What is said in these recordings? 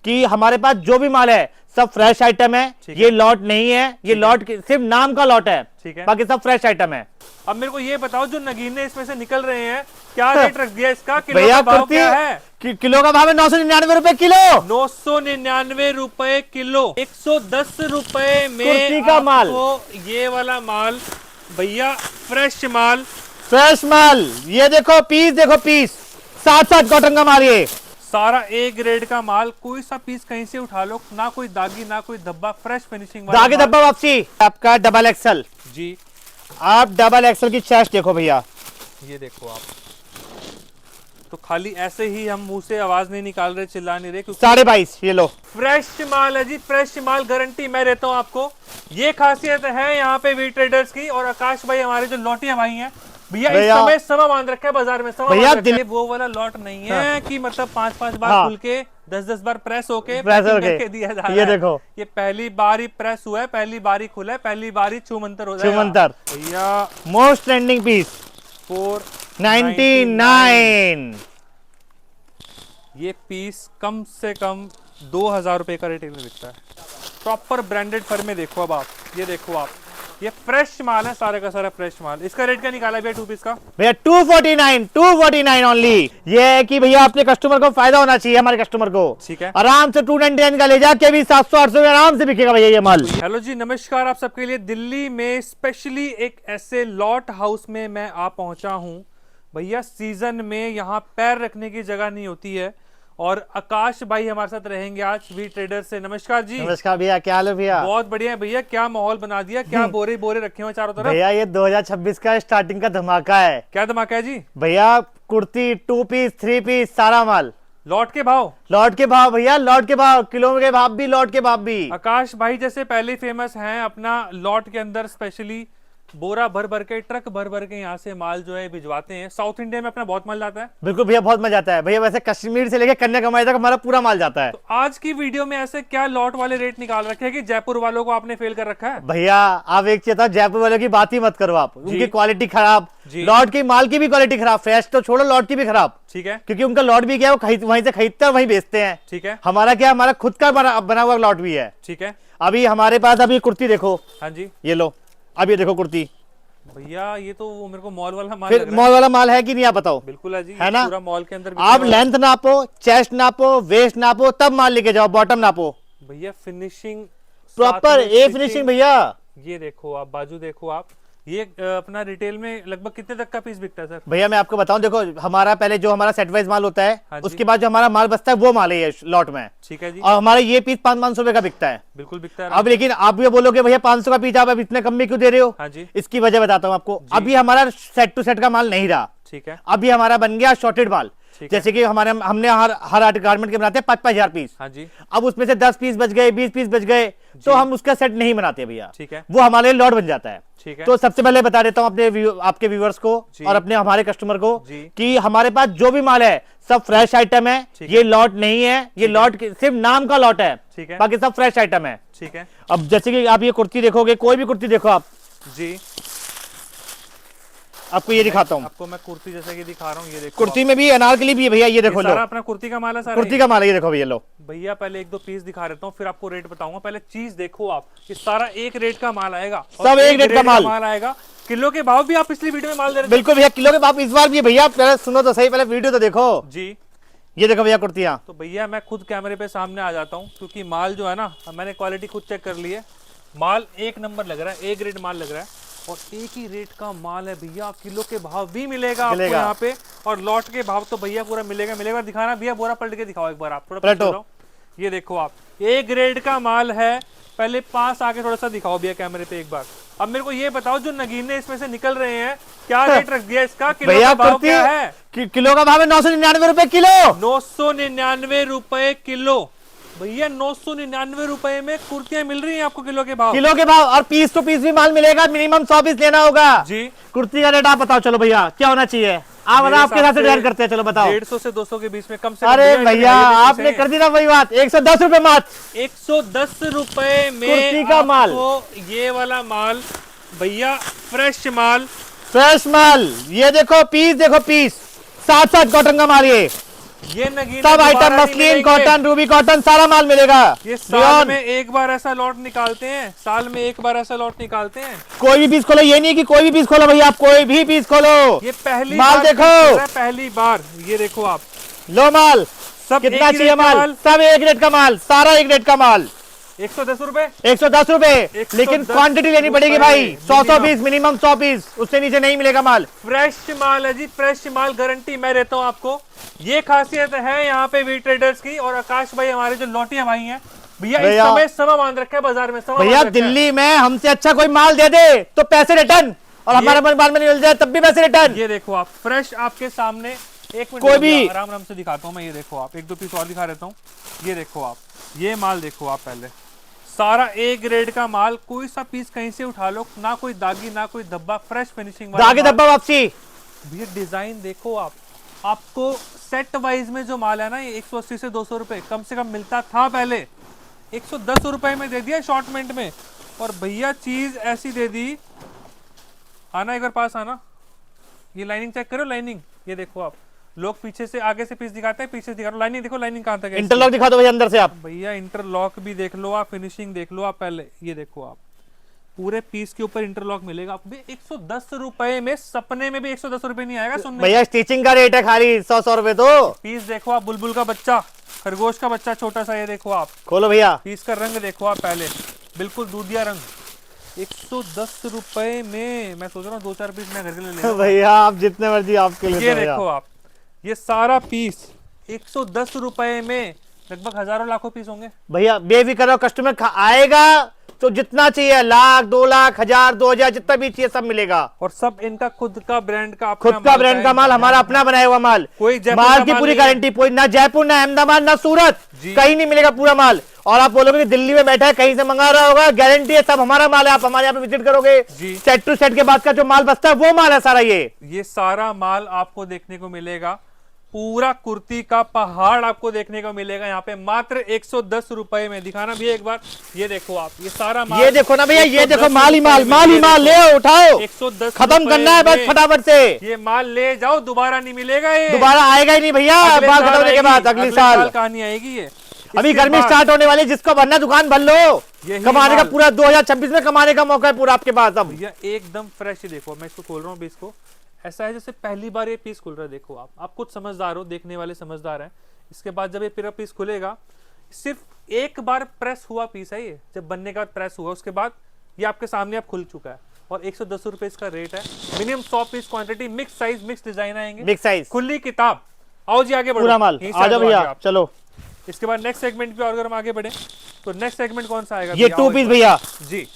कि हमारे पास जो भी माल है सब फ्रेश आइटम है। ये लॉट नहीं है, ये लॉट सिर्फ नाम का लॉट है, ठीक है, बाकी सब फ्रेश आइटम है। अब मेरे को ये बताओ जो नगीने इसमें से निकल रहे हैं क्या रेट रख दिया इसका? किलो भैया का भाव क्या है? किलो का भाव है 999 रुपए किलो। 999 रुपए किलो। 110 रुपए में कुर्ती का माल, ये वाला माल भैया, फ्रेश माल, फ्रेश माल। ये देखो पीस, देखो पीस, 7-7 कॉटन का माल, ये सारा ए ग्रेड का माल। कोई सा पीस कहीं से उठा लो, ना कोई दागी ना कोई धब्बा, फ्रेश फिनिशिंग वाला दागी धब्बा वापसी। आपका डबल एक्सल जी, आप डबल एक्सल की चेस्ट देखो भैया, ये देखो आप। तो खाली ऐसे ही हम मुंह से आवाज नहीं निकाल रहे, चिल्ला नहीं रहे, क्योंकि 22.5 ये लो। फ्रेश माल है जी, फ्रेश माल, गारंटी मैं देता हूँ आपको। ये खासियत है यहाँ पे वी ट्रेडर्स की। और आकाश भाई हमारे जो लौटिया भाई हैं भैया, इस समय समा बांध रखा है बाजार में, समा भैया बांध रखा है। वो वाला लॉट नहीं है कि मतलब 5-5 बार खुल के 10-10 बार प्रेस होके दिया जा रहा है। ये देखो, ये पहली बार ही प्रेस हुआ है, पहली बार ही खुला है, पहली बार ही छूमंतर हो जाएगा। छूमंतर भैया मोस्ट ट्रेंडिंग पीस 499। ये पीस कम से कम 2000 रुपए का रिटेल में बिकता है। प्रॉपर ब्रांडेड फर्म में देखो। अब आप ये देखो, आप ये फ्रेश माल है, सारे का सारा फ्रेश माल। इसका रेट क्या निकाला भैया 2 पीस का? भैया 249 ओनली। ये है कि भैया अपने कस्टमर को फायदा होना चाहिए, हमारे कस्टमर को। ठीक है, आराम से 299 का ले जाके भी 700-800 में आराम से बिकेगा भैया ये माल। हेलो जी, नमस्कार आप सबके लिए। दिल्ली में स्पेशली एक ऐसे लॉट हाउस में मैं आ पहुंचा हूं भैया। सीजन में यहाँ पैर रखने की जगह नहीं होती है, और आकाश भाई हमारे साथ रहेंगे आज वी ट्रेडर से। नमस्कार जी। नमस्कार भैया, क्या हाल है भैया? बहुत बढ़िया है भैया। क्या माहौल बना दिया, क्या बोरे बोरे रखे हुए चारों तरफ? भैया ये 2026 का स्टार्टिंग का धमाका है। क्या धमाका है जी? भैया कुर्ती 2 पीस 3 पीस सारा माल लॉट के भाव। लॉट के भाव भैया, लॉट के भाव, किलो के भाव भी, लॉट के भाव भी। आकाश भाई जैसे पहले फेमस हैं अपना लॉट के अंदर, स्पेशली बोरा भर भर के, ट्रक भर भर के यहाँ से माल जो है भिजवाते हैं। साउथ इंडिया में अपना बहुत माल जाता है। बिल्कुल भैया, बहुत मजा आता है भैया। वैसे कश्मीर से लेकर कन्याकुमारी तक हमारा पूरा माल जाता है। तो आज की वीडियो में ऐसे क्या लॉट वाले रेट निकाल रखे हैं कि जयपुर वालों को आपने फेल कर रखा है? भैया आप एक चीज था, जयपुर वालों की बात ही मत करो आप। उनकी क्वालिटी खराब, जी। लॉट की माल की भी क्वालिटी खराब, फ्रेश तो छोड़ो लॉट की भी खराब। ठीक है, क्योंकि उनका लॉट भी क्या है, वो वहीं से खरीदते हैं वहीं बेचते हैं। ठीक है, हमारा क्या, हमारा खुद का बना हुआ लॉट भी है। ठीक है। अभी हमारे पास अभी कुर्ती देखो, हाँ जी, ये लो। अब ये देखो कुर्ती भैया, ये तो वो मेरे को मॉल वाला माल फिर लग रहा मॉल वाला माल है कि नहीं, आप बताओ? बिल्कुल है जी, है ना? पूरा मॉल के अंदर आप लेंथ नापो, चेस्ट नापो, वेस्ट नापो, तब माल लेके जाओ, बॉटम नापो। भैया फिनिशिंग प्रॉपर ए फिनिशिंग भैया। ये देखो आप, बाजू देखो आप। ये अपना रिटेल में लगभग कितने तक का पीस बिकता है सर? भैया मैं आपको बताऊं, देखो हमारा पहले जो हमारा सेट वाइज माल होता है, हाँ, उसके बाद जो हमारा माल बचता है वो माल है ये लॉट में। ठीक है जी, और हमारा ये पीस 500 रुपए का बिकता है। बिल्कुल बिकता है। अब लेकिन आप ये बोलोगे भैया 500 का पीस आप अब इतने कम में क्यों दे रहे हो? हाँ जी, इसकी वजह बताता हूँ आपको। अभी हमारा सेट टू सेट का माल नहीं रहा, ठीक है, अभी हमारा बन गया शॉर्टेड माल। जैसे कि हमने हर आर्ट गारमेंट के बनाते हैं 5-5 हजार पीस। हाँ जी, अब उसमें से 10 पीस बच गए, 20 पीस बच गए, तो हम उसका सेट नहीं बनाते भैया। ठीक है, वो हमारे लिए लॉट बन जाता है। ठीक है। तो सबसे पहले बता देता हूँ अपने आपके व्यूअर्स को और अपने हमारे कस्टमर को कि हमारे पास जो भी माल है सब फ्रेश आइटम है। ये लॉट नहीं है, ये लॉट सिर्फ नाम का लॉट है, ठीक है, बाकी सब फ्रेश आइटम है। ठीक है। अब जैसे कि आप ये कुर्ती देखोगे, कोई भी कुर्ती देखो आप जी, आपको ये दिखाता हूँ। आपको मैं कुर्ती जैसे कि दिखा रहा हूँ, ये देखो। कुर्ती में भी अनारकली भी है भैया, ये देखो। सारा अपना कुर्ती का माल है सारा। कुर्ती का माल है, ये देखो भैया लो। भैया पहले 1-2 पीस दिखा देता हूँ, फिर आपको रेट बताऊंगा। पहले चीज देखो आप, ये सारा एक रेट का माल आएगा, सब एक रेट का माल आएगा। किलो के भाव भी आप पिछली वीडियो में माल दे रहे थे। बिल्कुल भैया, किलो के भाव इस बार भी है भैया। पहले सुनो तो सही, पहले वीडियो तो देखो जी। ये देखो भैया कुर्तियां। तो भैया मैं खुद कैमरे पे सामने आ जाता हूँ, क्योंकि माल जो है ना, मैंने क्वालिटी खुद चेक कर ली है। माल एक नंबर लग रहा है, ए ग्रेड माल लग रहा है, और एक ही रेट का माल है भैया। किलो के भाव भी मिलेगा आपको यहाँ पे, और लॉट के भाव तो भैया पूरा मिलेगा। दिखाना भैया, बोरा पलट के दिखाओ एक बार आप, थोड़ा पलटो। ये देखो आप, ए ग्रेड का माल है। पहले पास आके थोड़ा सा दिखाओ भैया कैमरे पे एक बार। अब मेरे को ये बताओ जो नगीने इसमें से निकल रहे हैं क्या रेट रख दिया इसका? किलो का भाव क्या है? किलो का भाव है 999 रुपए किलो। 999 रुपए किलो भैया। 999 रुपए में कुर्तियां मिल रही हैं आपको किलो के भाव। किलो के भाव, और पीस टू पीस भी माल मिलेगा। मिनिमम 100 पीस लेना होगा जी। कुर्ती का रेट आप बताओ, चलो भैया क्या होना चाहिए? आप बताओ, आपके हिसाब से डिजाइन करते हैं, चलो बताओ। 150 से 200 के बीच में कम से। अरे भैया आपने कर दी ना वही बात, 110 रुपए मात्र। 110 रुपए में कुर्ती का माल, ये वाला माल भैया, फ्रेश माल, फ्रेश माल। ये देखो पीस, देखो पीस, 7-7 कॉटन का माल। ये ये नगीने सब दोबारा आइटम नहीं मसलिन मिलेंगे। कॉटन रूबी कॉटन सारा माल मिलेगा। ये साल में एक बार ऐसा लॉट निकालते हैं, साल में एक बार ऐसा लॉट निकालते हैं। कोई भी पीस खोलो, ये नहीं कि कोई भी पीस खोलो भैया, आप कोई भी पीस खोलो। ये पहली माल बार देखो, पहली बार। ये देखो आप, लो माल सब कितना एक ही चाहिए रेट का माल, सब एक रेट का माल, सारा एक रेट का माल। 110 रुपए, 110 रुपए, 110 लेकिन क्वांटिटी लेनी पड़ेगी भाई। 100 मिनिमम। पीस मिनिमम, 100 पीस, उससे नीचे नहीं मिलेगा माल। फ्रेश माल है जी, फ्रेश माल, गारंटी मैं देता हूँ आपको। ये खासियत है यहाँ पे वी ट्रेडर्स की। और आकाश भाई हमारे जो लौटिया भाई हैं भैया, इस समय समा बांध रखा है बाजार में, समा भैया बांध रखा है। दिल्ली में हमसे अच्छा कोई माल दे दे तो पैसे रिटर्न, और हमारे माल में नहीं मिल जाए तब भी पैसे रिटर्न। ये देखो आप, फ्रेश आपके सामने। एक मिनट कोई भी आराम आराम से दिखाता हूँ मैं। ये देखो आप, एक दो पीस और दिखा देता हूँ। ये देखो आप, ये माल देखो आप, पहले सारा ए ग्रेड का माल। कोई सा पीस कहीं से उठा लो, ना कोई दागी ना कोई धब्बा, फ्रेश फिनिशिंग वाला दागी धब्बा वापसी। भैया डिजाइन देखो आप। आपको सेट वाइज में जो माल है ना, ये 180 से 200 रुपए कम से कम मिलता था पहले, 110 रुपए में दे दिया शॉर्टमेंट में। और भैया चीज ऐसी दे दी। आना एक बार पास आना, ये लाइनिंग चेक करो, लाइनिंग ये देखो आप। लोग पीछे से आगे से पीस दिखाते हैं, पीछे से दिखा, लाइनिंग देखो, लाइनिंग कहाँ तक है। इंटरलॉक दिखा दो भैया अंदर से आप। भैया इंटरलॉक भी देख लो आप, फिनिशिंग देख लो आप पहले। ये देखो आप, पूरे पीस के ऊपर इंटरलॉक मिलेगा आपको 110 रुपए में। सपने में भी 110 रुपए नहीं आएगा सुनने। भैया स्टिचिंग का रेट है खाली 100 रुपए। तो पीस देखो आप, बुलबुल का बच्चा, खरगोश का बच्चा छोटा सा, ये देखो आप। खोलो भैया, पीस का रंग देखो आप पहले, बिल्कुल दूधिया रंग। 110 रुपए में मैं सोच रहा हूँ 2-4 पीस मैं घर के लिए ले लूं। भैया आप जितने मर्जी आपके लिए। ये देखो आप, ये सारा पीस 110 रुपए में लगभग हजारों लाखों पीस होंगे। भैया बेफिक्र रहो, कस्टमर आएगा तो जितना चाहिए, 1,00,000 2,00,000 1,000 2,000 जितना भी चाहिए सब मिलेगा। और सब इनका खुद का ब्रांड का, खुद का ब्रांड का माल, हमारा अपना बनाया हुआ माल। कोई जयपुर माल का की माल पूरी नहीं है। गारंटी, कोई ना जयपुर ना अहमदाबाद ना सूरत, जी। कहीं नहीं मिलेगा पूरा माल। और आप बोलोगे कि दिल्ली में बैठा है कहीं से मंगा रहा होगा, गारंटी है सब हमारा माल है। आप हमारे यहाँ पे विजिट करोगे, सेट टू सेट के बाद का जो माल बचता है वो माल है सारा। ये सारा माल आपको देखने को मिलेगा, पूरा कुर्ती का पहाड़ आपको देखने को मिलेगा यहाँ पे मात्र 110 रुपए में। दिखाना भी एक बार, ये देखो आप, ये सारा माल, ये देखो ना भैया, ये देखो 110 माल ही माल, रुपए माल ही में। माल, ले उठाओ, 110 खत्म करना है बस फटाफट से। ये माल ले जाओ, दोबारा नहीं मिलेगा, ये दोबारा आएगा ही नहीं भैया। अगले माल साल खत्म होने के आएगी, बाद अगले साल कहानी आएगी। ये अभी इसके गर्मी बाद स्टार्ट होने वाली, जिसको भरना दुकान भर लो। यही कमाने का माल। पूरा 2026 में कमाने का मौका है पूरा आपके पास अब। भैया एकदम फ्रेश ही देखो, मैं इसको खोल रहा हूँ पीस को। ऐसा है जैसे पहली बार ये पीस खुल रहा है। देखो आप खुद समझदार हो, देखने वाले समझदार हैं। इसके बाद जब ये पूरा पीस खुलेगा, सिर्फ एक बार प्रेस हुआ पीस है ये, जब बनने के बाद प्रेस हुआ, उसके बाद ये आपके सामने अब खुल चुका है। और 110 रुपए इसका रेट है। Minimum 100 piece quantity, mix size mix design आएंगे, बिग साइज खुली किताब। आओ जी आगे बढ़ो, पूरा माल, यहीं से आ जाओ आगे भैया आप। चलो। इसके बाद नेक्स्ट सेगमेंट पे और अगर हम आगे बढ़े तो नेक्स्ट सेगमेंट कौन सा आएगा? ये भैया, 2 आओ पीस एक बार। भैया, जी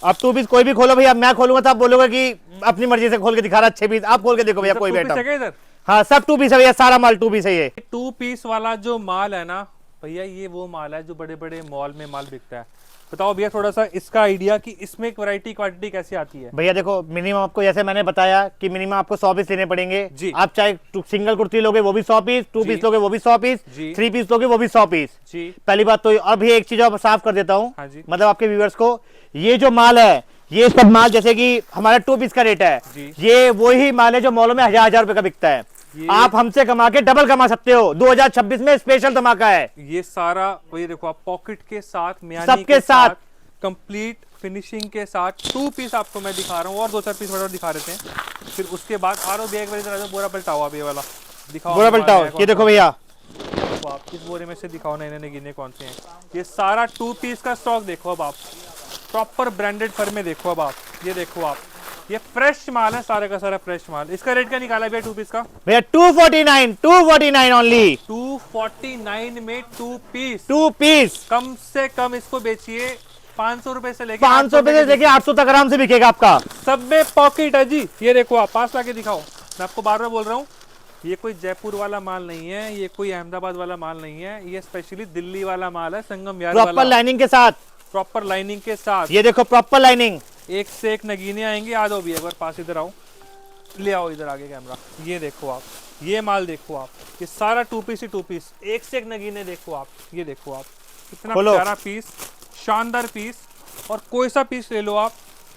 आप 2 पीस कोई भी खोलो भैया। मैं खोलूंगा तो आप बोलोगे कि अपनी मर्जी से खोल के दिखा रहा, 6 पीस आप खोल के देखो भैया, कोई भी आइटम। इधर हाँ सब 2 पीस है भैया, सारा माल 2 पीस है। ये 2 पीस वाला जो माल है ना भैया, ये वो माल है जो बड़े बड़े मॉल में माल बिकता है। बताओ भैया थोड़ा सा इसका आइडिया कि इसमें वैरायटी क्वांटिटी कैसे आती है? भैया देखो, मिनिमम आपको जैसे मैंने बताया कि मिनिमम आपको 100 पीस लेने पड़ेंगे जी। आप चाहे सिंगल कुर्ती लोगे वो भी 100 पीस, 2 पीस लोगे वो भी 100 पीस, जी। 3 पीस लोगे वो भी 100 पीस। जी पहली बात तो अभी एक चीज और साफ कर देता हूँ, हाँ जी। मतलब आपके व्यूअर्स को, ये जो माल है, ये सब माल जैसे कि हमारा 2 पीस का रेट है, जी। ये वही माल है जो मॉलों में 1000 रुपए का बिकता है। आप हमसे कमा के डबल कमा सकते हो। 2026 में स्पेशल धमाका है ये सारा। वही देखो आप, पॉकेट के साथ, म्यानी सबके के साथ, कंप्लीट फिनिशिंग के साथ 2 पीस आपको मैं दिखा रहा हूँ, और 2-4 पीस और दिखा देते हैं। फिर उसके बाद आरो बैग वाली तरह बोरा पलटाओ आप, ये वाला दिखाओ, बोरा पलटाओ। ये देखो भैया, तो आप इस बोरे में से दिखाओ ना, इन्होंने गिने कौन से हैं। ये सारा 2 पीस का स्टॉक देखो अब आप, प्रॉपर ब्रांडेड फर में देखो अब आप। ये देखो आप, ये फ्रेश माल है, सारे का सारा फ्रेश माल। इसका रेट क्या निकाला भैया 2 पीस का? भैया 249 ओनली। 249 में 2 पीस। 2 पीस कम से कम इसको बेचिए 500 रुपए से लेके 500 रुपए से लेके 800 तक आराम से बिकेगा आपका। सब में पॉकेट है जी। ये देखो आप, पास लाके दिखाओ। मैं आपको बार बार बोल रहा हूँ, ये कोई जयपुर वाला माल नहीं है, ये कोई अहमदाबाद वाला माल नहीं है, ये स्पेशली दिल्ली वाला माल है, संगम यार्ड वाला। प्रॉपर लाइनिंग के साथ, प्रॉपर लाइनिंग के साथ। ये देखो प्रॉपर लाइनिंग, एक से एक नगीने आएंगे। आ जाओ भी एक बार पास, इधर आओ, ले आओ इधर आगे कैमरा। ये देखो आप, ये माल देखो आप, ये सारा 2 पीस ही 2 पीस, एक से एक नगीने देखो आप। ये देखो आप, कितना प्यारा पीस, शानदार पीस। और कोई सा पीस ले लो आप,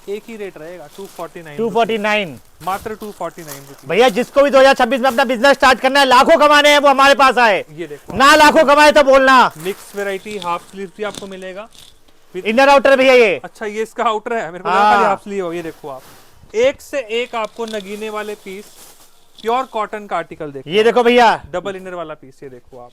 एक ही रेट रहेगा 249 249 मात्र 249 रुपीज। भैया जिसको भी 2026 में अपना बिजनेस स्टार्ट करना है, लाखों कमाने हैं, वो हमारे पास आए। ये देखो ना लाखों कमाए तो बोलना। मिक्स वैरायटी हाफ स्लीव भी आपको मिलेगा। इनर आउटर भैया ये। अच्छा ये इसका आउटर है, मेरे को हाँ। खाली हाफ स्लीव हो। ये देखो आप एक से एक आपको नगीने वाले पीस प्योर कॉटन का आर्टिकल देखो। ये देखो भैया डबल इनर वाला पीस, ये देखो आप,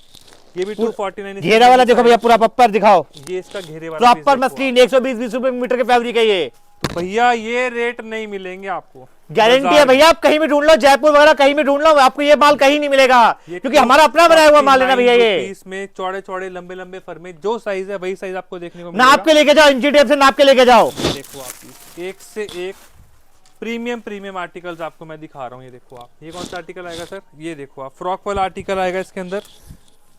ये भी 249। घेरा वाला देखो भैया, पूरा पप्पर दिखाओ, ये इसका घेरे वाला प्रॉपर मसलिन 120 रुपए मीटर के फैब्रिक है ये। तो भैया ये रेट नहीं मिलेंगे आपको, गारंटी है भैया, आप कहीं भी ढूंढ लो, जयपुर वगैरह कहीं भी ढूंढ लो, आपको ये माल कहीं नहीं मिलेगा, क्योंकि हमारा अपना बनाया हुआ माल है ना भैया। ये इसमें चौड़े चौड़े लंबे लंबे फर्मे जो साइज है वही साइज आपको देखने को नाप के लेके जाओ, इंची टेप से नाप के लेके जाओ। देखो आप एक से एक प्रीमियम आर्टिकल्स आपको मैं दिखा रहा हूँ। ये देखो आप, ये कौन सा आर्टिकल आएगा सर? ये देखो आप, फ्रॉक वाला आर्टिकल आएगा इसके अंदर,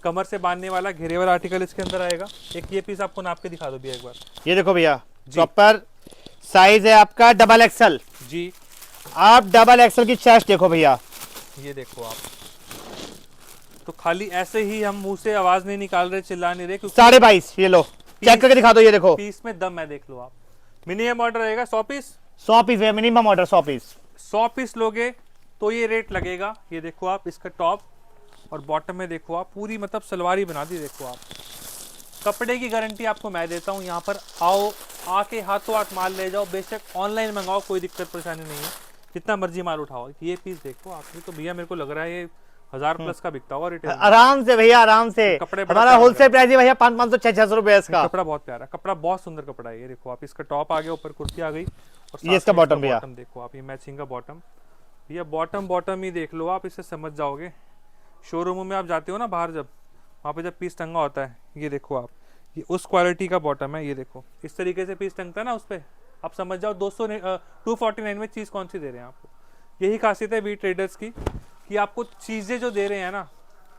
कमर से बांधने वाला घेरे वाला आर्टिकल इसके अंदर आएगा। एक ये पीस आपको नाप के दिखा दो भैया एक बार। ये देखो भैया, प्रॉपर साइज है आपका डबल एक्सल जी। आप डबल एक्सल की चेस्ट देखो भैया, ये देखो आप, तो खाली ऐसे ही हम मुंह से आवाज नहीं निकाल रहे, चिल्ला नहीं रहे, क्योंकि 22.5। ये लो चेक करके दिखा दो, ये देखो पीस में दम है, देख लो आप। मिनिमम ऑर्डर रहेगा 100 पीस, 100 पीस है मिनिमम ऑर्डर, 100 पीस। 100 पीस लोगे तो ये रेट लगेगा। ये देखो आप, इसका टॉप और बॉटम में देखो आप, पूरी मतलब सलवारी बना दी। देखो आप, कपड़े की गारंटी आपको मैं देता हूँ। यहाँ पर आओ, आके हाथों हाथ माल ले जाओ, बेशक ऑनलाइन मंगाओ, कोई दिक्कत परेशानी नहीं है, जितना मर्जी माल उठाओ। ये पीस देखो आप, ये तो भैया मेरे को लग रहा है ये 1000 प्लस का बिकता होगा रिटेल। आराम से भैया, आराम से। कपड़े हमारा होलसेल प्राइस है भैया 500 600 रुपए इसका। कपड़ा बहुत प्यारा, कपड़ा बहुत सुंदर कपड़ा है। ये देखो आप, इसका टॉप आ गया, ऊपर कुर्ती आ गई, और ये इसका बॉटम भैया, बॉटम देखो आप, ये मैचिंग का बॉटम भैया। बॉटम ही देख लो आप, इससे समझ जाओगे। शोरूमों में आप जाते हो ना बाहर, जब वहाँ पे जब पीस टंगा होता है, ये देखो आप, ये उस क्वालिटी का बॉटम है। ये देखो इस तरीके से पीस टंगता है ना उस पर, आप समझ जाओ 249 में चीज़ कौन सी दे रहे हैं आपको। यही खासियत है वी ट्रेडर्स की, कि आपको चीज़ें जो दे रहे हैं ना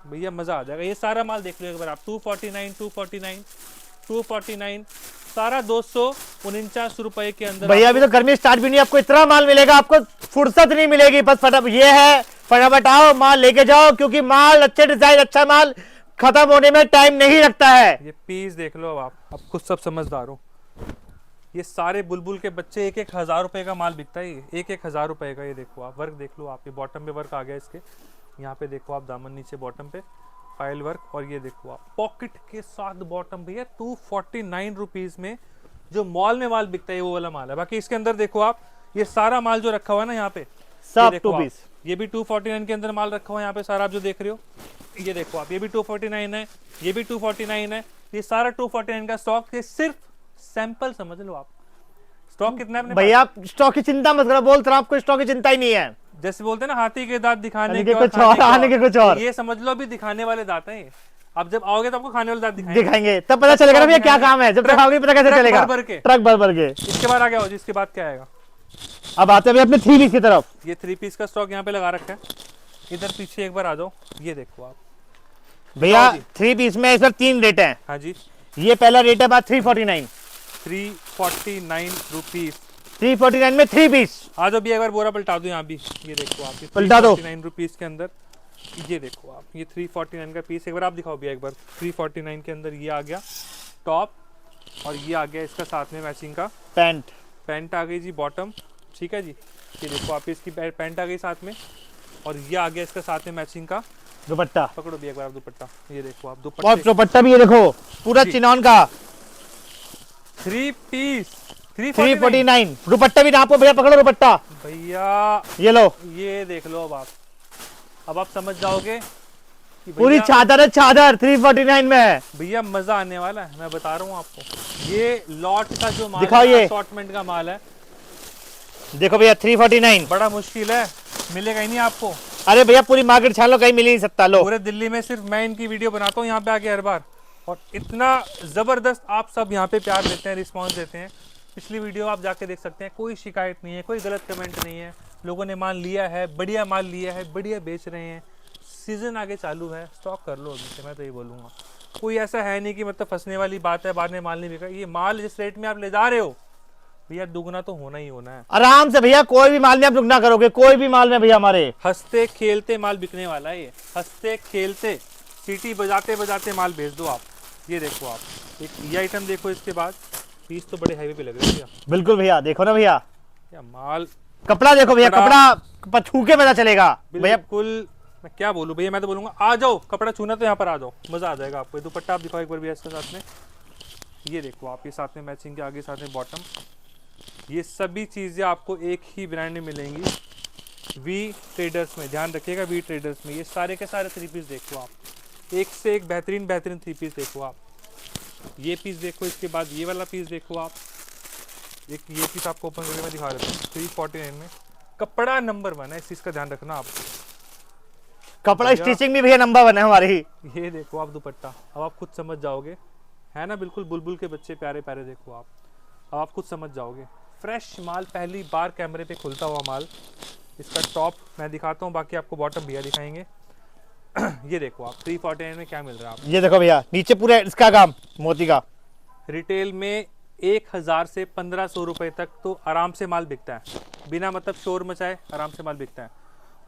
भैया, मज़ा आ जाएगा। ये सारा माल देख लो एक बार आप, 249 सारा 249 रुपए के अंदर। भैया अभी तो गर्मी स्टार्ट भी नहीं, आपको इतना माल मिलेगा, आपको फुर्सत नहीं मिलेगी। बस फटाफट ये है, फटाफट आओ माल लेके जाओ, क्योंकि माल अच्छे डिजाइन, अच्छा माल खत्म होने में टाइम नहीं लगता है। ये पीस देख लो आप खुद सब समझदार हो। ये सारे बुलबुल के बच्चे 1,000 रुपए का माल बिकता है, 1,000 रुपए का। ये देखो आप, वर्क देख लो आप, ये बॉटम पे वर्क आ गया इसके, यहाँ पे देखो आप, दामन नीचे बॉटम पे फाइल वर्क, और ये देखो आप पॉकेट के साथ बॉटम भैया 249 रुपीज में। जो मॉल में माल बिकता है वो वाला माल है। बाकी इसके अंदर देखो आप, ये सारा माल जो रखा हुआ है ना यहाँ पे, सब 2 पीस, ये भी 249 के अंदर माल रखा हुआ है यहाँ पे सारा, आप जो देख रहे हो। ये देखो आप, ये भी 249 है, ये भी 249 है, ये सारा 249 का स्टॉक। ये सिर्फ सैंपल समझ लो आप। स्टॉक कितना है अपने भैया? स्टॉक की चिंता मत करो, बोल रहा हूं आपको, स्टॉक की चिंता ही नहीं है। जैसे बोलते हैं ना, हाथी के दांत दिखाने के कुछ और, आने के कुछ और। ये समझ लो अभी दिखाने वाले दांत हैं ये। अब जब आओगे तो आपको खाने वाले दांत दिखाएंगे, तब पता चलेगा ना भैया क्या काम है। जब तक आओगे पता कैसे चलेगा? ट्रक भर भर के। इसके बाद आ गया, जिसके बाद क्या आएगा? अब आते हैं अपने 3 पीस की तरफ। ये 3 पीस का स्टॉक यहाँ पे लगा रखा है। इधर पीछे एक बार आ जाओ, ये देखो आप भैया 3 पीस में इस बार 3 रेट है। हाँ जी, ये पहला रेट है बात 349 रुपीज, 349 में 3 पीस। आ जाओ भी एक बार बोरा पलटा दो यहाँ भी। ये देखो आप, पलटा दो 349 रुपीज के अंदर। ये देखो आप, ये 349 का पीस एक बार आप दिखाओ भी एक बार। 349 के अंदर ये आ गया टॉप, और ये आ गया इसका साथ में मैचिंग का पैंट आ गई जी, बॉटम। ठीक है जी, ये देखो आप, इसकी पैंट आ गई साथ में, और ये आ गया इसका साथ में मैचिंग का दुपट्टा। पकड़ो भी एक बार आप दुपट्टा। ये देखो आप, दुपट्टा भी ये देखो पूरा चिनॉन का 3 पीस 349। दुपट्टा भी आपको भैया, पकड़ो दुपट्टा भैया, ये लो, ये देख लो। अब आप समझ जाओगे कि पूरी चादर है, चादर 349 में है भैया। मजा आने वाला है, मैं बता रहा हूँ आपको। ये लॉट का जो माल दिखाओ, ये असॉर्टमेंट का माल है। देखो भैया 349, बड़ा मुश्किल है, मिलेगा ही नहीं आपको। अरे भैया पूरी मार्केट छान लो, कहीं मिल ही नहीं सकता। लो, पूरे दिल्ली में सिर्फ मैं इनकी वीडियो बनाता हूँ यहाँ पे आके हर बार, और इतना जबरदस्त आप सब यहाँ पे प्यार देते हैं, रिस्पॉन्स देते हैं। पिछली वीडियो आप जाके देख सकते हैं, कोई शिकायत नहीं है, कोई गलत कमेंट नहीं है। लोगों ने माल लिया है, बढ़िया माल लिया है, बढ़िया बेच रहे हैं। सीजन आगे चालू है, स्टॉक कर लो अभी से, मैं तो ये बोलूँगा। कोई ऐसा है नहीं कि मतलब फंसने वाली बात है, बाद में माल नहीं बिका। ये माल जिस रेट में आप ले जा रहे हो भैया, दुगना तो होना ही होना है। आराम से भैया, कोई भी माल में आप दुगना करोगे, कोई भी माल में भैया हमारे हंसते खेलते माल बिकने वाला है। ये हंसते खेलते, सीटी बजाते बजाते माल बेच दो आप। ये देखो आप, एक ये आइटम देखो, इसके बाद पीस तो बड़े हैवी पे लग रहे हैं भैया। बिल्कुल भैया, देखो ना भैया, क्या माल, कपड़ा देखो भैया, कपड़ा छू के पता चलेगा भैया। बिल्कुल। मैं क्या बोलूं भैया, मैं तो बोलूंगा आ जाओ, कपड़ा छूना तो यहाँ पर आ जाओ, मजा आ जाएगा आपको। ये दुपट्टा आप दिखाओ एक बार भैया इसके साथ में। ये देखो आप, ये साथ में मैचिंग के, आगे साथ में बॉटम। ये सभी चीजें आपको एक ही ब्रांड में मिलेंगी, वी ट्रेडर्स में। ध्यान रखिएगा, वी ट्रेडर्स में। ये सारे के सारे 3 पीस देखो आप, एक से एक बेहतरीन 3 पीस देखो आप। ये पीस देखो, इसके बाद ये वाला पीस देखो आप। एक ये पीस आपको ओपन करके मैं दिखा देता हूँ, 349 में। कपड़ा नंबर 1 है, इस चीज का ध्यान रखना आप। कपड़ा स्टिचिंग भी भैया नंबर 1 है हमारी। ये देखो आप दुपट्टा, अब आप खुद समझ जाओगे, है ना, बिल्कुल बुलबुल के बच्चे प्यारे प्यारे। देखो आप, अब आप खुद समझ जाओगे। फ्रेश माल, पहली बार कैमरे पे खुलता हुआ माल। इसका टॉप मैं दिखाता हूँ, बाकी आपको बॉटम भैया दिखाएंगे। ये देखो आप, 349 में क्या मिल रहा है आपको। ये देखो भैया, नीचे पूरा इसका काम मोती का। रिटेल में 1000 से 1500 रुपए तक तो आराम से माल बिकता है, बिना मतलब शोर मचाए आराम से माल बिकता है।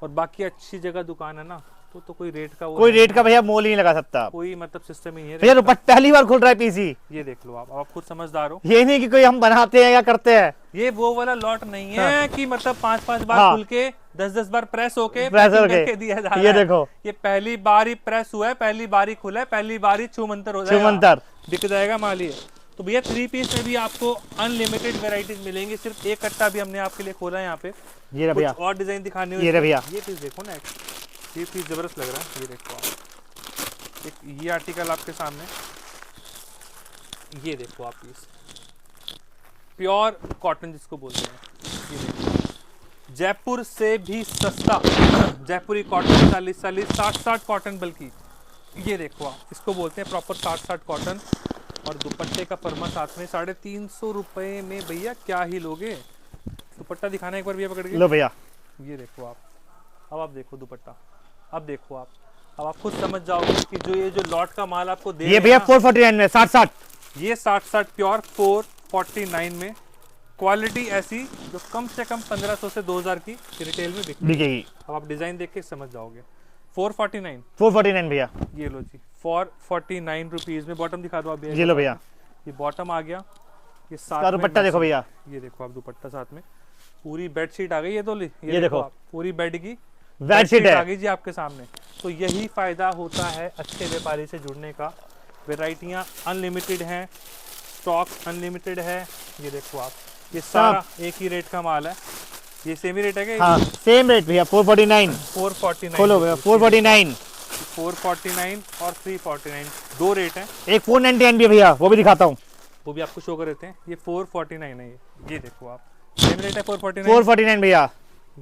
और बाकी अच्छी जगह दुकान है ना, तो कोई रेट का कोई रेट का भैया मोल ही नहीं लगा सकता, कोई मतलब सिस्टम ही नहीं है भैया। दुपट्टा पहली बार खुल रहा है पीसी। ये देख लो आप खुद समझदार हो। ये नहीं कि कोई हम बनाते हैं या करते हैं, ये वो वाला लॉट नहीं है हाँ। कि मतलब 5-5 बार हाँ। खुल के 10-10 बार प्रेस होके प्रेस packing होके करके दिया जा रहा ये है। देखो, ये पहली बार ही प्रेस हुआ है, पहली बार ही खुला है, पहली बार ही छूमंतर हो जाएगा, छूमंतर बिक जाएगा माल ये। तो भैया 3 पीस में भी आपको अनलिमिटेड वैरायटीज मिलेंगी। सिर्फ एक कट्टा भी हमने आपके लिए खोला है यहाँ पे। ये रहा भैया, कुछ और डिजाइन दिखाने ये रहा भैया। ये पीस देखो ना, ये पीस जबरदस्त लग रहा है। ये देखो आप, एक ये आर्टिकल आपके सामने, ये देखो आप पीस प्योर कॉटन जिसको बोलते हैं। ये देखो, जयपुर से भी सस्ता जयपुरी कॉटन, 40-40, 60-60 कॉटन, बल्कि ये देखो आप, इसको बोलते हैं प्रॉपर 60-60 कॉटन। और दुपट्टे का परमा साथ में 350 रुपए में भैया क्या ही लोगे। दुपट्टा दिखाना एक बार भैया पकड़ के। लो भैया, ये देखो आप, अब आप देखो दुपट्टा, अब देखो आप, अब आप खुद समझ जाओगे कि जो ये लॉट का माल आपको दे ये भैया 449 में 60-60, ये 60-60 प्योर 449 में। क्वालिटी ऐसी जो कम से कम 1500 से 2000 की रिटेल में बिकेगी। अब आप डिजाइन देख के समझ जाओगे। 449 भैया, ये लो जी, 449 रुपीज में। बॉटम दिखा दो आप भैया। ये लो भैया, ये बॉटम आ गया, ये साथ में दुपट्टा देखो भैया, ये देखो आप दुपट्टा साथ में, पूरी बेडशीट आ गई। ये तो ये देखो आप, पूरी बेड की बेडशीट है आ गई जी आपके सामने। तो यही फायदा होता है अच्छे व्यापारी से जुड़ने का। वैरायटियां अनलिमिटेड हैं, स्टॉक अनलिमिटेड है। ये देखो आप, ये सारा एक ही रेट का माल है। ये सेम ही रेट है क्या? हाँ सेम रेट भैया, 449। 449 खोलो भैया, 449। 449 और 349 दो रेट हैं। एक 499 भी है भैया, वो भी दिखाता हूँ, वो भी आपको शो कर देते हैं। ये 449 है। ये देखो आप, सेम रेट है 449। 449 भैया।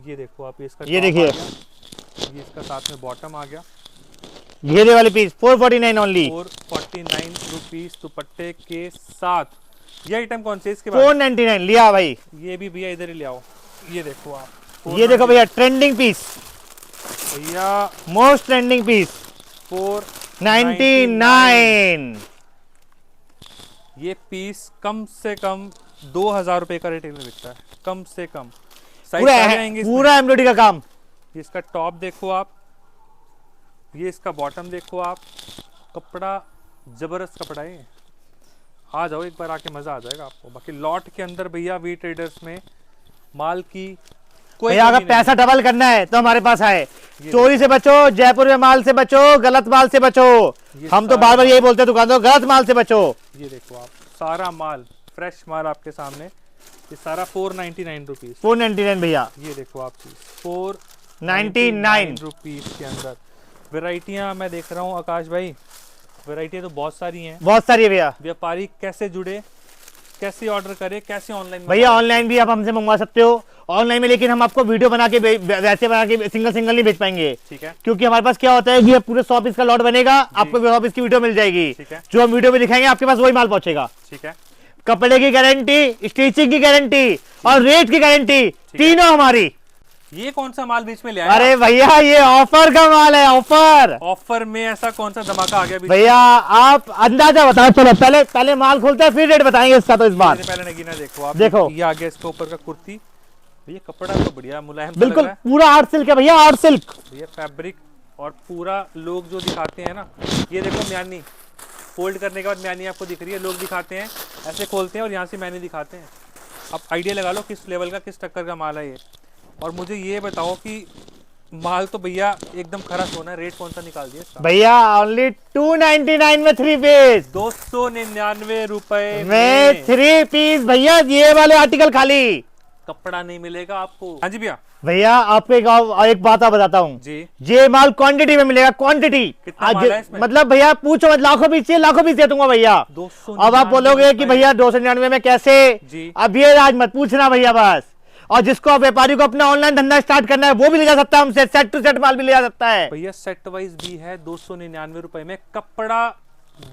ये देखो आप, इसका ये देखिए, ये इसका साथ में बॉटम आ गया। घेरे वाली पीस 449 ओनली, 449 रुपीस दुपट्टे के साथ। ये आइटम कौन से इसके बाद? 499 लिया भाई। ये भी भैया इधर ही ले आओ। ये देखो आप, ये देखो भैया, ट्रेंडिंग पीस भैया, मोस्ट ट्रेंडिंग पीस 499। ये पीस कम से कम 2000 रुपए का रिटेल में बिकता है, कम से कम। पूरा पूरा एम्ब्रॉयडरी का काम। इसका टॉप देखो आप, ये इसका बॉटम देखो आप। कपड़ा जबरदस्त कपड़ा है। आ जाओ एक बार, आके मजा आ जाएगा आपको। बाकी लॉट के अंदर भैया वी ट्रेडर्स में माल की कोई भैया अगर पैसा डबल करना है तो हमारे पास आए। चोरी से बचो, जयपुर में माल से बचो, गलत माल से बचो। हम तो बार बार यही बोलते हैं दुकानदार, गलत माल से बचो। ये देखो आप, सारा माल फ्रेश माल आपके सामने। ये सारा 499 रुपीज। 499 भैया। ये देखो आप, 499 रुपीज के अंदर वैरायटियां मैं देख रहा हूँ आकाश भाई। वैरायटियां तो बहुत सारी हैं, बहुत सारी है भैया। व्यापारी कैसे जुड़े, कैसे ऑर्डर करे, कैसे ऑनलाइन? भैया ऑनलाइन भी आप हमसे मंगवा सकते हो ऑनलाइन में, लेकिन हम आपको वीडियो बना के वैसे बना के सिंगल सिंगल नहीं बेच पाएंगे। ठीक है, क्योंकि हमारे पास क्या होता है कि पूरे 100 पीस का लॉट बनेगा, आपको 100 पीस की वीडियो मिल जाएगी। ठीक है, जो हम वीडियो में दिखाएंगे आपके पास वही माल पहुंचेगा। ठीक है। कपड़े की गारंटी, स्टिचिंग की गारंटी और रेट की गारंटी, तीनों हमारी। ये कौन सा माल बीच में ले आया? अरे भैया ये ऑफर का माल है, ऑफर। ऑफर में ऐसा कौन सा धमाका आ गया बीच? भैया आप अंदाजा बताओ। चलो पहले माल खोलते हैं, फिर रेट बताएंगे इसका। तो इस बार पहले नगीना देखो आप, देखो ये आ गया इसके ऊपर का कुर्ती। भैया कपड़ा तो बढ़िया मुलायम सा बिल्कुल लग रहा है। पूरा आर्ट सिल्क है भैया, आर्ट सिल्क। भैया फैब्रिक और पूरा लोग जो दिखाते हैं ना, ये देखो म्यानी फोल्ड करने के बाद मैनी आपको दिख रही है, लोग दिखाते हैं ऐसे खोलते हैं और यहाँ से मैनी दिखाते हैं। अब आइडिया लगा लो किस लेवल का, किस टक्कर का माल है ये। और मुझे ये बताओ कि माल तो भैया एकदम खरा सोना है, रेट कौन सा निकाल दिया इसका? भैया ओनली 299 में 3 पीस, 299 रुपए में 3 पीस भैया, ये वाले आर्टिकल खाली, कपड़ा नहीं मिलेगा आपको। हाँ जी भैया। भैया आपको एक बात आप बताता हूँ जी, ये माल क्वांटिटी में मिलेगा, क्वांटिटी। कितना माल है इसमें? मतलब भैया पूछो मत, लाखों पीस चाहिए, लाखों पीस दे दूंगा भैया। 299 अब आप बोलोगे कि भैया 299 में कैसे, जी। अब ये राज मत पूछना भैया बस। और जिसको व्यापारी को अपना ऑनलाइन धंधा स्टार्ट करना है वो भी ले जा सकता है हमसे, सेट टू सेट माल भी ले जा सकता है भैया। सेट वाइज भी है 299 रुपए में, कपड़ा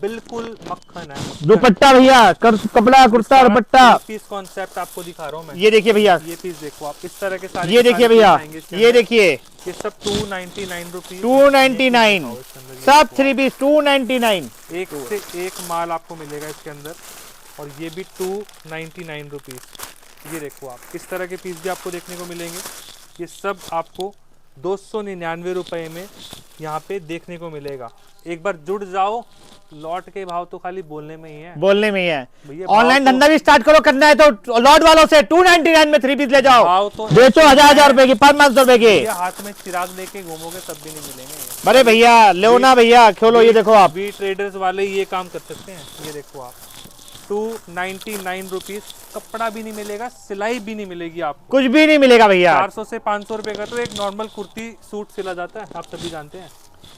बिल्कुल मक्खन है। दुपट्टा भैया, कपड़ा कुर्ता दुपट्टा, पीस कॉन्सेप्ट आपको दिखा रहा हूँ मैं। ये देखिए भैया, ये पीस देखो आप, इस तरह के सारे, ये देखिए भैया, ये देखिए, ये सब 299 रुपीज, 299 सब 3 पीस 299। एक से एक माल आपको मिलेगा इसके अंदर, और ये भी 299 रुपीज। ये देखो आप, इस तरह के पीस भी आपको देखने को मिलेंगे। ये सब आपको 299 रुपए में यहाँ पे देखने को मिलेगा। एक बार जुड़ जाओ, लॉट के भाव तो खाली बोलने में ही है, बोलने में ही है। भैया ऑनलाइन भाव धंधा भी स्टार्ट करो, करना है तो लॉट वालों से 299 में 3 पीस ले जाओ, भाव तो बेचो 1000 रुपए की, 500 रुपए की। भैया हाथ में चिराग लेके घूमोगे तब भी नहीं मिलेंगे। अरे भैया लो ना भैया, खोलो, ये देखो आप, वी ट्रेडर्स वाले ये काम कर सकते हैं। ये देखो आप, 299 रुपीज, कपड़ा भी नहीं मिलेगा, सिलाई भी नहीं मिलेगी आपको, कुछ भी नहीं मिलेगा भैया। 400 से 500 रुपए का तो एक नॉर्मल कुर्ती सूट सिला जाता है, आप सभी जानते हैं।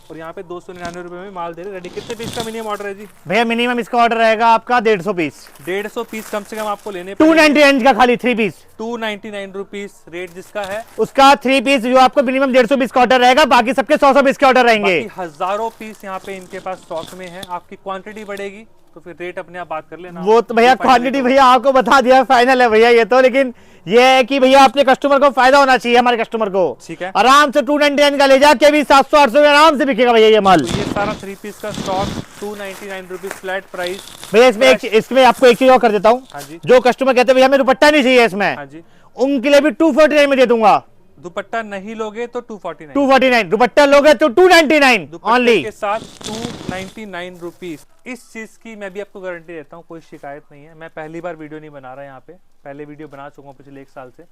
और यहाँ पे 299 रुपए में माल दे रहे रेडी। कितने पीस का मिनिमम ऑर्डर है जी? भैया मिनिमम इसका ऑर्डर रहेगा आपका 150 पीस, 150 पीस कम से कम आपको लेने 299 का खाली 3 पीस, 299 रुपीज रेट जिसका है। उसका 3 पीस जो आपको मिनिमम 150 पीस का ऑर्डर रहेगा, बाकी सबके 100 पीस के ऑर्डर रहेंगे। बाकी हजारों पीस यहाँ पे इनके पास स्टॉक में है। आपकी क्वांटिटी बढ़ेगी तो फिर रेट अपने आप बात कर लेना। वो तो भैया क्वांटिटी भैया आपको बता दिया, फाइनल है भैया ये तो, लेकिन ये है कि भैया अपने कस्टमर को फायदा होना चाहिए, हमारे कस्टमर को। ठीक है, आराम से 299 का ले जाके भी 700-800 में आराम से बिकेगा भैया ये माल। तो ये सारा 3 पीस का स्टॉक 299 रुपीज फ्लैट प्राइस। भैया इसमें आपको एक चीज और कर देता हूँ, हाँ जी, जो कस्टमर कहते हैं भैया हमें दुपट्टा नहीं चाहिए इसमें, हाँ जी, उनके लिए भी 249 में दे दूंगा। दुपट्टा नहीं लोगे तो 249, 249, दुपट्टा लोगे तो 299 दुपट्टे ओनली के साथ 299 रुपीज। इस चीज की मैं भी आपको गारंटी देता हूँ, कोई शिकायत नहीं है। मैं पहली बार वीडियो नहीं बना रहा यहाँ पे, पहले वीडियो बना चुका हूँ पिछले 1 साल से।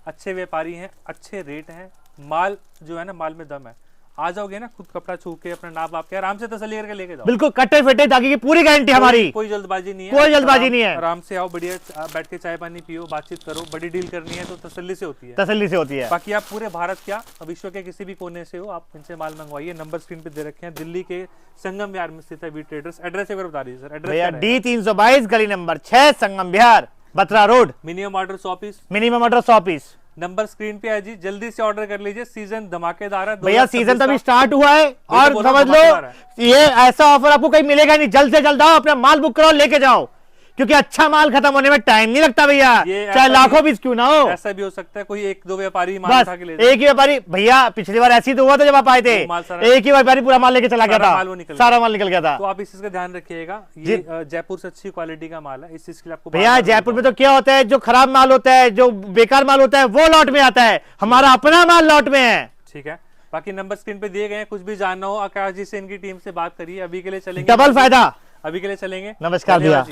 अच्छे व्यापारी हैं, अच्छे रेट हैं, माल जो है ना, माल में दम है। आ जाओगे ना, खुद कपड़ा छू के अपना नाप आप के आराम से तसल्ली करके लेके जाओ, बिल्कुल कट्टे फिटे ताकि की पूरी गारंटी हमारी, कोई जल्दबाजी नहीं है, कोई जल्दबाजी नहीं है। आराम से आओ, बढ़िया बैठ के चाय पानी पियो, बातचीत करो। बड़ी डील करनी है तो तसल्ली से होती है, तसल्ली से होती है। बाकी आप पूरे भारत क्या विश्व के किसी भी कोने से हो, आप इनसे माल मंगवाइए। नंबर स्क्रीन पे दे रखे हैं, दिल्ली के संगम विहार में स्थित है वी ट्रेडर्स। एड्रेस एक बार बता दीजिए सर। एड्रेस भैया D322 गली number 6 Sangam Vihar Batra road. Minimum order 100 piece, minimum order 100 piece. Number screen पे है जी, जल्दी से ऑर्डर कर लीजिए। सीजन धमाकेदार है भैया, सीजन तो अभी स्टार्ट हुआ है, तो और बोला समझ धमाकेदार लो ये ऐसा ऑफर आपको कहीं मिलेगा नहीं। जल्द से जल्द आओ, अपना माल बुक कराओ, लेके जाओ, क्योंकि अच्छा माल खत्म होने में टाइम नहीं लगता भैया, चाहे लाखों पीस क्यों ना हो। ऐसा भी हो सकता है कोई 1-2 व्यापारी माल बस उठा के ले एक ही व्यापारी, भैया पिछली बार ऐसी तो हुआ था जब आप आए थे, एक ही व्यापारी पूरा माल लेके चला गया था, सारा माल निकल गया था। तो आप इस चीज का ध्यान रखिएगा, ये जयपुर से अच्छी क्वालिटी का माल है। इस चीज के लिए आपको भैया जयपुर में तो क्या होता है, जो खराब माल होता है, जो बेकार माल होता है वो लॉट में आता है, हमारा अपना माल लॉट में है। ठीक है, बाकी नंबर स्क्रीन पे दिए गए हैं। कुछ भी जानना हो आकाश जी से, इनकी टीम से बात करिए। अभी के लिए चलेंगे, डबल फायदा। अभी के लिए चलेंगे। नमस्कार भैया।